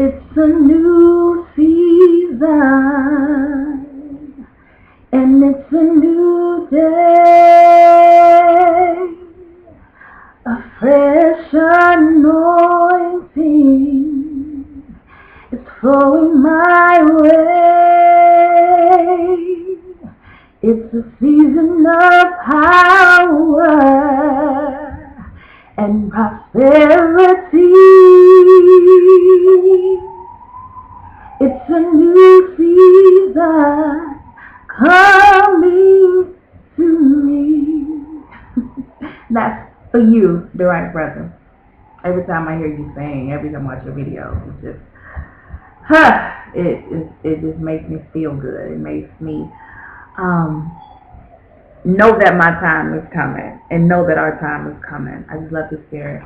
It's a new season, and it's a new day, a fresh anointing is flowing my way. It's a season of power and prosperity. It's a new season coming to me. That's for you, DarightBrotha. Every time I hear you sing, every time I watch your videos, it's just, it just makes me feel good. It makes me know that my time is coming and know that our time is coming. I just love the spirit.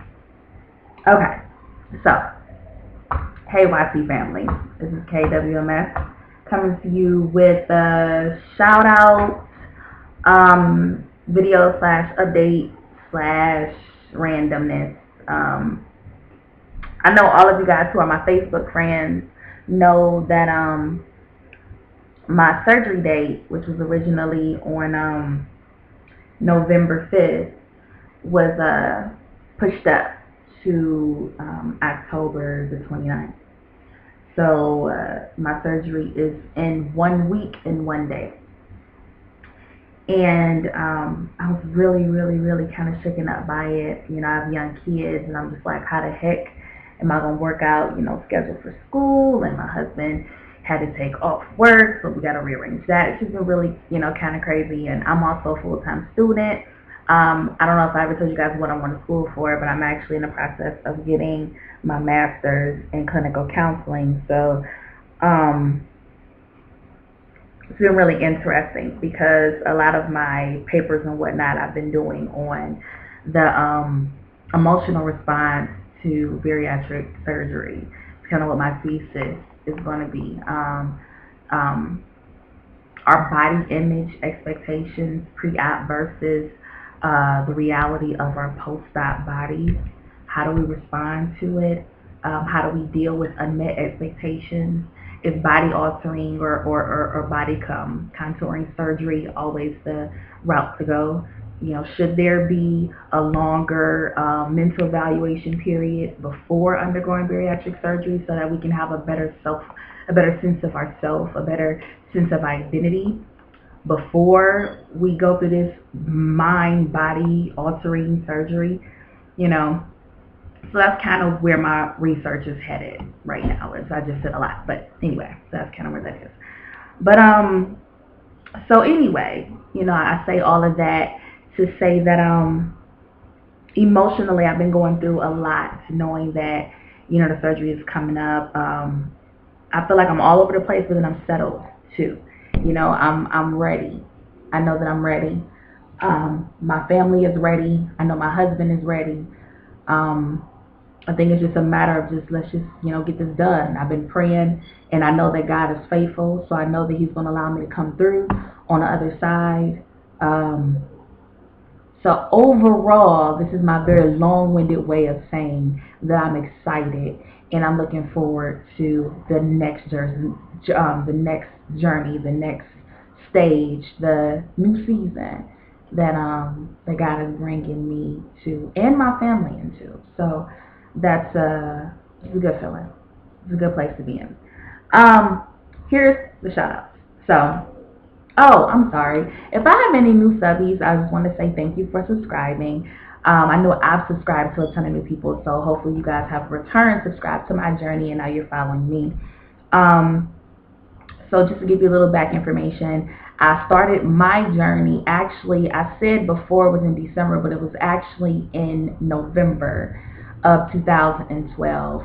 Okay, so, hey YC family, this is KWMS coming to you with a shout out video / update / randomness. I know all of you guys who are my Facebook friends know that my surgery date, which was originally on November 5th, was pushed up to October the 29th. So my surgery is in 1 week and 1 day. And I was really kind of shaken up by it. You know, I have young kids, and I'm just like, how the heck am I going to work out, schedule for school? And my husband had to take off work, so we got to rearrange that. It's just been really, kind of crazy. And I'm also a full-time student. I don't know if I ever told you guys what I went to school for, but I'm actually in the process of getting my master's in clinical counseling. So it's been really interesting because a lot of my papers and whatnot I've been doing on the emotional response to bariatric surgery. It's kind of what my thesis is going to be. Our body image expectations pre-op versus the reality of our post-op bodies. How do we respond to it? How do we deal with unmet expectations? Is body altering or body contouring surgery always the route to go? Should there be a longer mental evaluation period before undergoing bariatric surgery so that we can have a better sense of ourself, a better sense of identity before we go through this mind-body altering surgery? So that's kind of where my research is headed right now. So I just said a lot, but anyway, that's kind of where that is. But so anyway, I say all of that to say that emotionally I've been going through a lot, knowing that the surgery is coming up. I feel like I'm all over the place, but then I'm settled too. I'm ready. I know that I'm ready. My family is ready. I know my husband is ready. I think it's just a matter of let's just get this done. I've been praying, and I know that God is faithful, so I know that He's going to allow me to come through on the other side. So overall, this is my very long-winded way of saying that I'm excited, and I'm looking forward to the next journey, the next stage, the new season that God is bringing me to and my family into. So that's it's a good feeling. It's a good place to be in. Here's the shout outs. So, I'm sorry. If I have any new subbies, I just want to say thank you for subscribing. I know I've subscribed to a ton of new people, so hopefully you guys have returned, subscribed to my journey, and now you're following me. So just to give you a little back information, I started my journey, actually, I said before it was in December, but it was actually in November of 2012.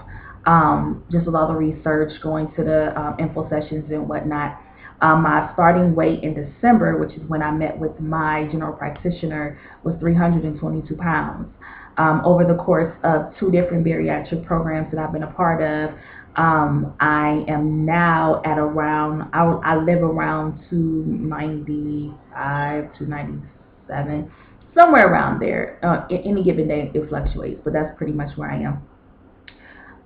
Just with all the research, going to the info sessions and whatnot. My starting weight in December, which is when I met with my general practitioner, was 322 pounds. Over the course of 2 different bariatric programs that I've been a part of, I am now at around, I live around 295, 297, somewhere around there. Any given day it fluctuates, but that's pretty much where I am.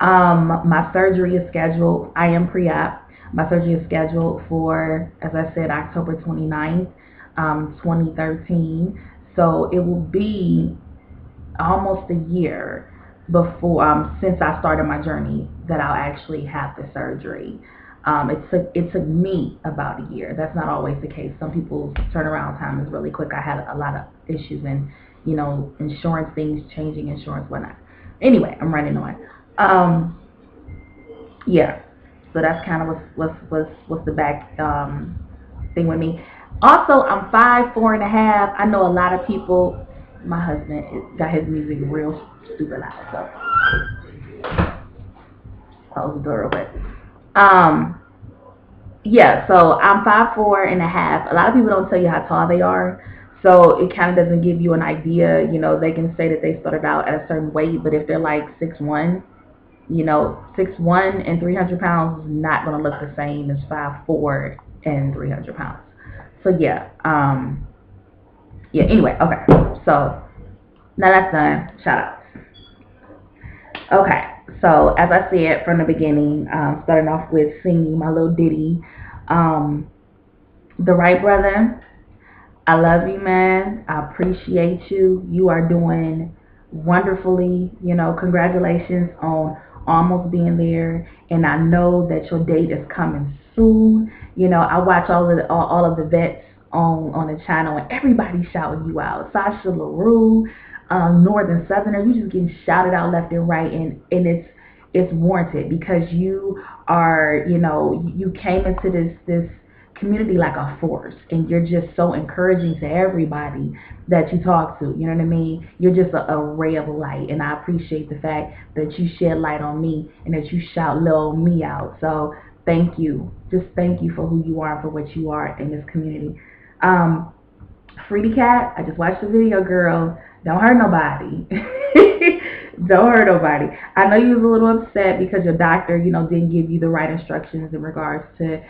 My surgery is scheduled. I am pre-op. My surgery is scheduled for, as I said, October 29th, 2013. So it will be almost a year before, since I started my journey, that I'll actually have the surgery. It took me about a year. That's not always the case. Some people's turnaround time is really quick. I had a lot of issues and, insurance things, changing insurance, whatnot. Anyway, I'm running on. Yeah. So that's kind of what's the back thing with me. Also, I'm 5'4.5". I know a lot of people. My husband got his music real stupid loud, so close the door real quick. Yeah, so I'm 5'4.5". A lot of people don't tell you how tall they are, so it kind of doesn't give you an idea. They can say that they started out at a certain weight, but if they're like 6'1", 6'1" and 300 pounds is not going to look the same as 5'4" and 300 pounds. So yeah, anyway, okay, so now that's done. Shout outs. Okay, so as I said from the beginning, starting off with singing my little ditty, DarightBrotha, I love you, man. I appreciate you. You are doing wonderfully. Congratulations on almost being there, and I know that your date is coming soon. I watch all of the vets on the channel, and everybody shouting you out. Sasha LaRue, Northern Southerner, you just getting shouted out left and right, and it's warranted because you are, you came into this community like a force, and you're just so encouraging to everybody that you talk to. You know what I mean? You're just a ray of light, and I appreciate the fact that you shed light on me and that you shout little me out. So thank you. Just thank you for who you are and for what you are in this community. FreedeeCat, I just watched the video, girl. Don't hurt nobody. Don't hurt nobody. I know you was a little upset because your doctor, didn't give you the right instructions in regards to,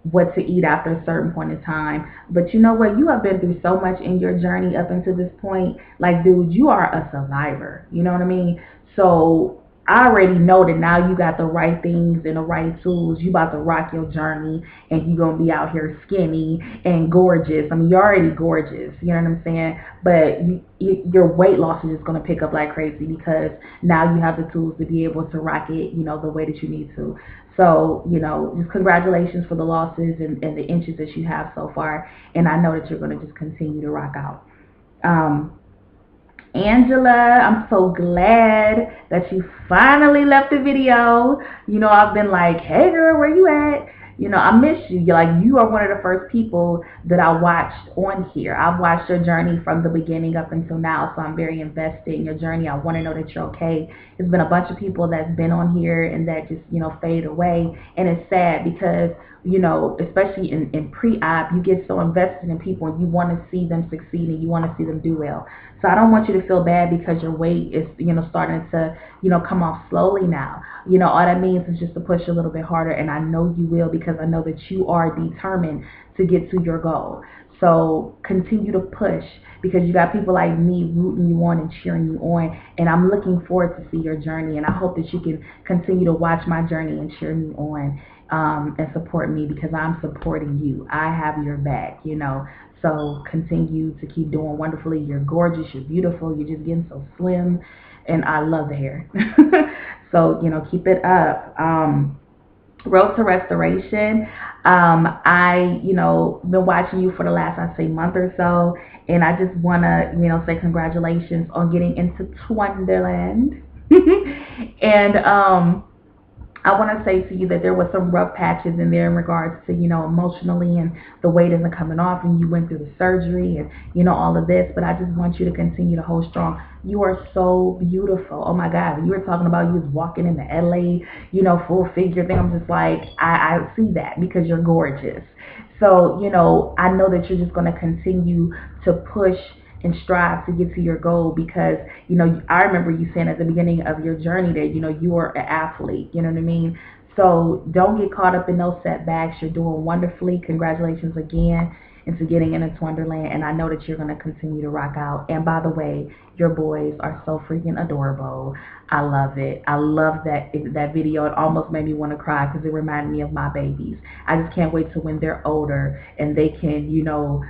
what to eat after a certain point in time. But you know what? You have been through so much in your journey up until this point. Like, dude, you are a survivor. You know what I mean? So I already know that now you got the right things and the right tools. You about to rock your journey, and you gonna be out here skinny and gorgeous. I mean, you're already gorgeous. You know what I'm saying? But your weight loss is just gonna pick up like crazy because now you have the tools to be able to rock it, the way that you need to. So, just congratulations for the losses and the inches that you have so far. And I know that you're going to just continue to rock out. Angela, I'm so glad that you finally left the video. I've been like, hey girl, where you at? I miss you. You are one of the first people that I watched on here. I've watched your journey from the beginning up until now, so I'm very invested in your journey. I want to know that you're okay. There's been a bunch of people that's been on here and that just, fade away. And it's sad because, especially in pre-op, you get so invested in people and you want to see them succeed and you want to see them do well. So I don't want you to feel bad because your weight is, starting to, come off slowly now. All that means is just to push a little bit harder, and I know you will because I know that you are determined to get to your goal. So continue to push because you got people like me rooting you on and cheering you on, and I'm looking forward to see your journey, and I hope that you can continue to watch my journey and cheer me on and support me because I'm supporting you. I have your back, So continue to keep doing wonderfully. You're gorgeous. You're beautiful. You're just getting so slim. And I love the hair. So, keep it up. Road to Restoration. I, been watching you for the last, I'd say, month or so. And I just want to, say congratulations on getting into Twonderland. And, I want to say to you that there was some rough patches in there in regards to, emotionally, and the weight isn't coming off, and you went through the surgery and, all of this. But I just want you to continue to hold strong. You are so beautiful. Oh, my God. When you were talking about you was walking in the LA, full figure thing, I'm just like, I see that because you're gorgeous. So, I know that you're just going to continue to push and strive to get to your goal because, I remember you saying at the beginning of your journey that, you are an athlete, you know what I mean? So don't get caught up in those setbacks. You're doing wonderfully. Congratulations again. into getting into Wonderland, and I know that you're going to continue to rock out. And by the way, your boys are so freaking adorable. I love it. I love that video. It almost made me want to cry because it reminded me of my babies. I just can't wait to when they're older and they can, you know,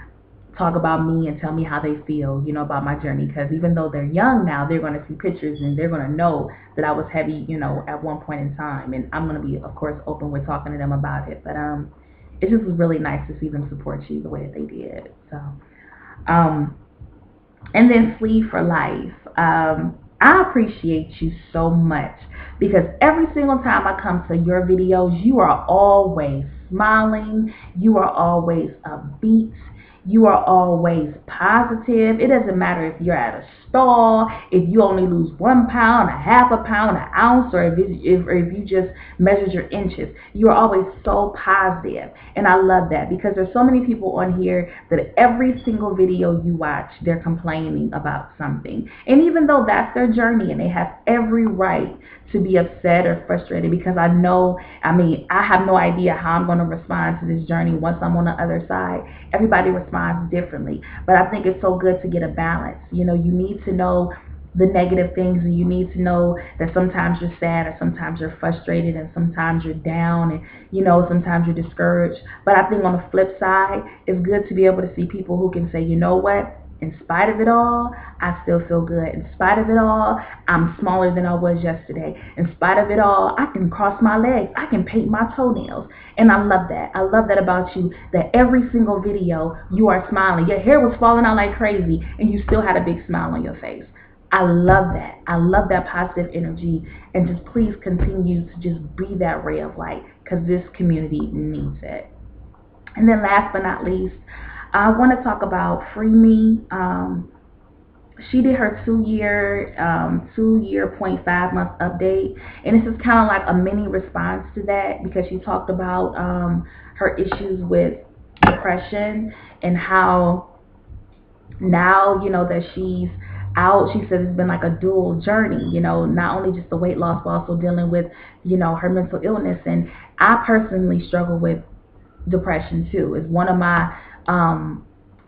talk about me and tell me how they feel, you know, about my journey. Because even though they're young now, they're going to see pictures and they're going to know that I was heavy, you know, at one point in time. And I'm going to be, of course, open with talking to them about it. But it just was really nice to see them support you the way that they did. So, and then Sleevedforlife. I appreciate you so much because every single time I come to your videos, you are always smiling. You are always upbeat. You are always positive. It doesn't matter if you're at a stall, if you only lose 1 pound, a half a pound, an ounce, or if you just measured your inches. You are always so positive. And I love that because there's so many people on here that every single video you watch, they're complaining about something. And even though that's their journey and they have every right to be upset or frustrated, because I know, I mean, I have no idea how I'm going to respond to this journey once I'm on the other side. Everybody responds differently, but I think it's so good to get a balance. You know, you need to know the negative things, and you need to know that sometimes you're sad, or sometimes you're frustrated, and sometimes you're down, and you know, sometimes you're discouraged. But I think on the flip side, it's good to be able to see people who can say, you know what, in spite of it all, I still feel good. In spite of it all, I'm smaller than I was yesterday. In spite of it all, I can cross my legs. I can paint my toenails. And I love that. I love that about you, that every single video, you are smiling. Your hair was falling out like crazy, and you still had a big smile on your face. I love that. I love that positive energy. And just please continue to just be that ray of light, because this community needs it. And then last but not least, I want to talk about Freeme. She did her 2-year, 0.5 month update, and this is kind of like a mini response to that, because she talked about her issues with depression and how now, you know, that she's out, she says it's been like a dual journey, you know, not only just the weight loss, but also dealing with, you know, her mental illness. And I personally struggle with depression too. It's one of my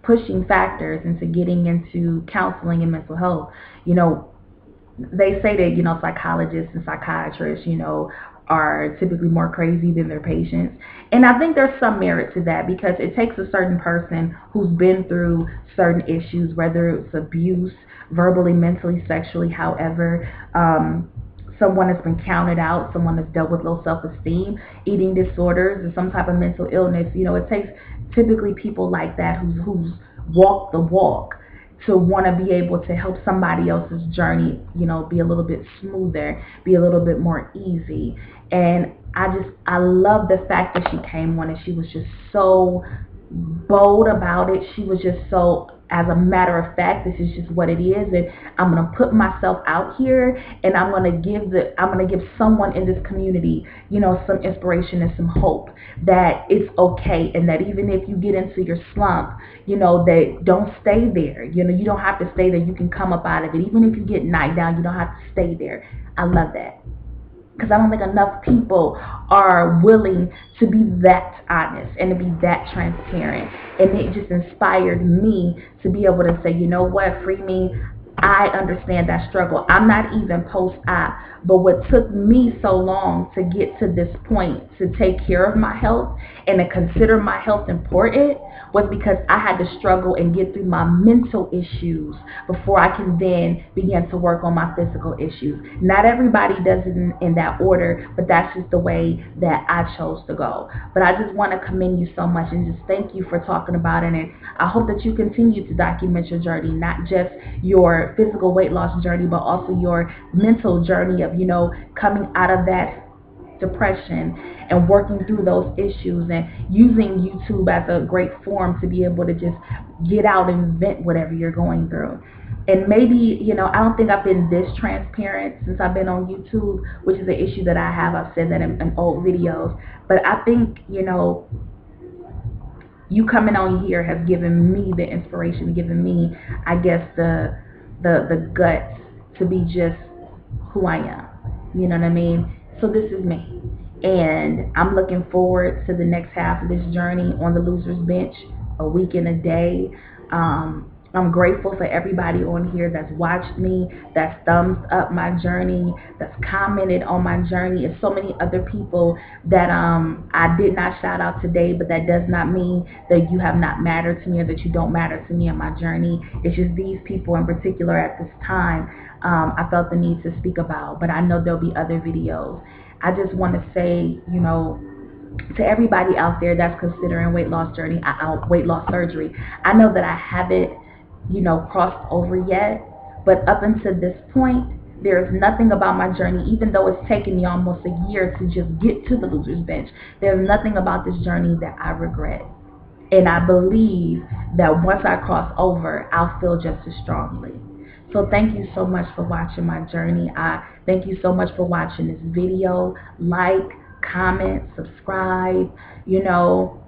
pushing factors into getting into counseling and mental health. You know, they say that, you know, psychologists and psychiatrists, you know, are typically more crazy than their patients. And I think there's some merit to that, because it takes a certain person who's been through certain issues, whether it's abuse, verbally, mentally, sexually, however, someone has been counted out, someone has dealt with low self-esteem, eating disorders, or some type of mental illness. You know, it takes typically people like that who's walked the walk to want to be able to help somebody else's journey, you know, be a little bit smoother, be a little bit more easy. And I love the fact that she came on and she was just so bold about it. She was just so, as a matter of fact, this is just what it is, and I'm going to put myself out here, and I'm going to give someone in this community, you know, some inspiration and some hope that it's okay, and that even if you get into your slump, you know, that don't stay there. You know, you don't have to stay there. You can come up out of it. Even if you get knocked down, you don't have to stay there. I love that, because I don't think enough people are willing to be that honest and to be that transparent. And it just inspired me to be able to say, you know what, Freeme, I understand that struggle. I'm not even post-op, but what took me so long to get to this point, to take care of my health and to consider my health important, was because I had to struggle and get through my mental issues before I can then begin to work on my physical issues. Not everybody does it in that order, but that's just the way that I chose to go. But I just want to commend you so much and just thank you for talking about it. And I hope that you continue to document your journey, not just your physical weight loss journey, but also your mental journey of, you know, coming out of that depression and working through those issues, and using YouTube as a great forum to be able to just get out and vent whatever you're going through. And maybe, you know, I don't think I've been this transparent since I've been on YouTube, which is an issue that I have. I've said that in old videos. But I think, you know, you coming on here has given me the inspiration, given me, I guess, the guts to be just who I am. You know what I mean? So this is me. And I'm looking forward to the next half of this journey on the loser's bench a week and a day. I'm grateful for everybody on here that's watched me, that's thumbs up my journey, that's commented on my journey, and so many other people that I did not shout out today, but that does not mean that you have not mattered to me or that you don't matter to me in my journey. It's just these people in particular at this time I felt the need to speak about, but I know there'll be other videos. I just want to say, you know, to everybody out there that's considering weight loss surgery, I know that I haven't, you know, crossed over yet, but up until this point, there's nothing about my journey, even though it's taken me almost a year to just get to the loser's bench, there's nothing about this journey that I regret. And I believe that once I cross over, I'll feel just as strongly. So thank you so much for watching my journey. I thank you so much for watching this video. Like, comment, subscribe, you know,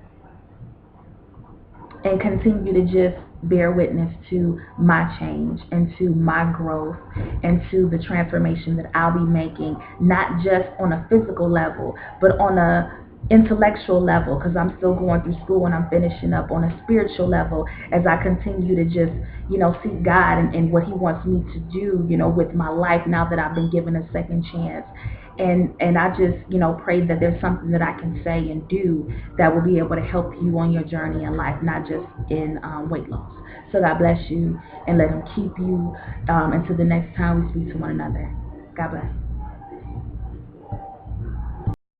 and continue to just bear witness to my change and to my growth and to the transformation that I'll be making, not just on a physical level, but on a intellectual level, because I'm still going through school and I'm finishing up, on a spiritual level, as I continue to just, you know, seek God and what he wants me to do, you know, with my life now that I've been given a second chance. And I just, you know, pray that there's something that I can say and do that will be able to help you on your journey in life, not just in weight loss. So God bless you and let him keep you until the next time we speak to one another. God bless.